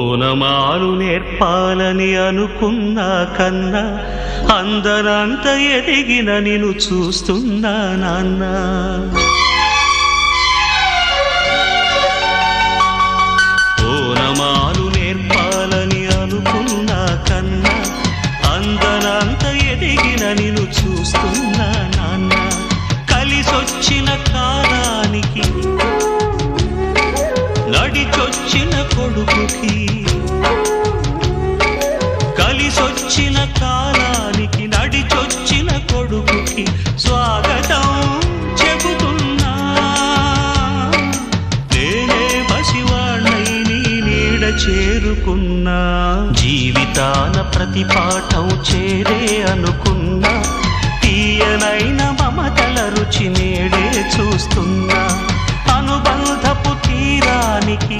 ఓనమాలు నేర్పాలని అనుకున్నా కన్నా అందరంత ఎదిగిన నిన్ను చూస్తున్నా నాన్న. ఓనమాలు నేర్పాలని అనుకున్నా కన్నా అందరంత ఎదిగిన నిన్ను చూస్తున్నా నాన్న. కలిసొచ్చిన కాలానికి నడిచొచ్చిన కొడుకుకి, కలిసొచ్చిన కాలానికి నడిచొచ్చిన కొడుకుకి స్వాగతం చెబుతున్నా. నేనే పసివాణ్ణై నీ నీడ చేరుకున్నా. జీవితాన ప్రతి పాఠం చేరే అనుకున్నా. తీయనైన మమతల రుచి నేడే చూస్తున్నా. అనుబంధపు తీరానికి